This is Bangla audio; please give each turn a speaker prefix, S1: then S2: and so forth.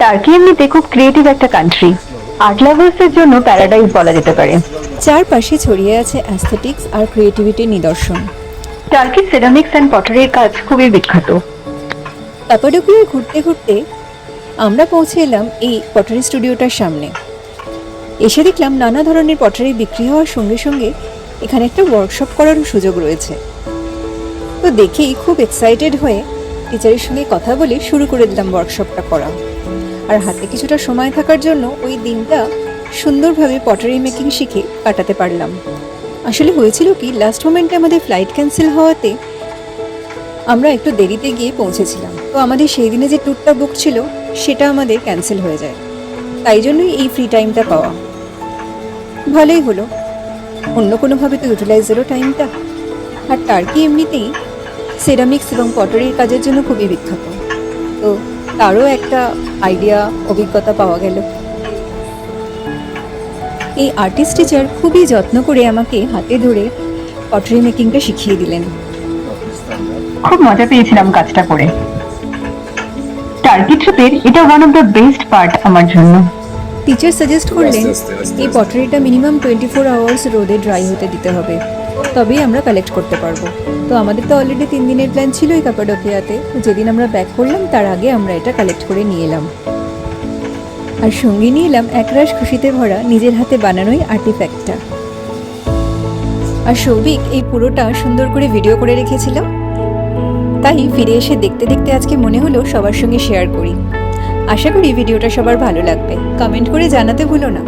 S1: টার্কি এমনিতে খুব ক্রিয়েটিভ একটা কান্ট্রি, আর্ট লাভার্সের জন্য প্যারাডাইস বলা যেতে পারে।
S2: চারপাশে ছড়িয়ে আছে অ্যাস্থেটিক্স আর ক্রিয়েটিভিটির নিদর্শন।
S1: টার্কির সেরামিক্স অ্যান্ড পটারির কাজ খুবই বিখ্যাত।
S2: ক্যাপাডোকিয়ায় ঘুরতে ঘুরতে আমরা পৌঁছে এলাম এই পটারি স্টুডিওটার সামনে। এসে দেখলাম নানা ধরনের পটারি বিক্রি হওয়ার সঙ্গে সঙ্গে এখানে একটা ওয়ার্কশপ করারও সুযোগ রয়েছে। তো দেখেই খুব এক্সাইটেড হয়ে টিচারের সঙ্গে কথা বলে শুরু করে দিলাম ওয়ার্কশপটা করা। আর হাতে কিছুটা সময় থাকার জন্য ওই দিনটা সুন্দরভাবে পটারি মেকিং শিখে কাটাতে পারলাম। আসলে হয়েছিল কি, লাস্ট মোমেন্টে আমাদের ফ্লাইট ক্যান্সেল হওয়াতে আমরা একটু দেরিতে গিয়ে পৌঁছেছিলাম। তো আমাদের সেই দিনে যে ট্যুরটা বুক ছিল সেটা আমাদের ক্যান্সেল হয়ে যায়, তাই জন্যই এই ফ্রি টাইমটা পাওয়া। ভালোই হলো, অন্য কোনোভাবে তো ইউটিলাইজ হলো টাইমটা। আর টার্কি এমনিতেই সেরামিক্স এবং পটারির কাজের জন্য খুবই বিখ্যাত, তো তারও একটা আইডিয়া অভিজ্ঞতা পাওয়া গেল। এই আর্টিস্ট টিচার খুবই যত্ন করে আমাকে হাতে ধরে পটারি মেকিংটা শিখিয়ে দিলেন।
S1: খুব মজা পেয়েছিলাম কাজটা করে। টার্কি ট্রিপের এটা one of the best part আমার জন্য।
S2: টিচার সাজেস্ট করলেন এই পটারিটা মিনিমাম 24 আওয়ার্স রোদে ড্রাই হতে দিতে হবে, তবেই আমরা কালেক্ট করতে পারবো। তো আমাদের তো অলরেডি 3 দিনের প্ল্যান ছিল এই ক্যাপাডোকিয়াতে। যেদিন আমরা ব্যাক করলাম তার আগে আমরা এটা কালেক্ট করে নিয়ে এলাম, আর সঙ্গে নিয়ে এলাম একরাশ খুশিতে ভরা নিজের হাতে বানানোই আর্টিফ্যাক্টটা। আর সৌভিক এই পুরোটা সুন্দর করে ভিডিও করে রেখেছিল, তাই ফিরে এসে দেখতে দেখতে আজকে মনে হলো সবার সঙ্গে শেয়ার করি। আশা করি ভিডিওটা সবার ভালো লাগবে। কমেন্ট করে জানাতে ভুলো না।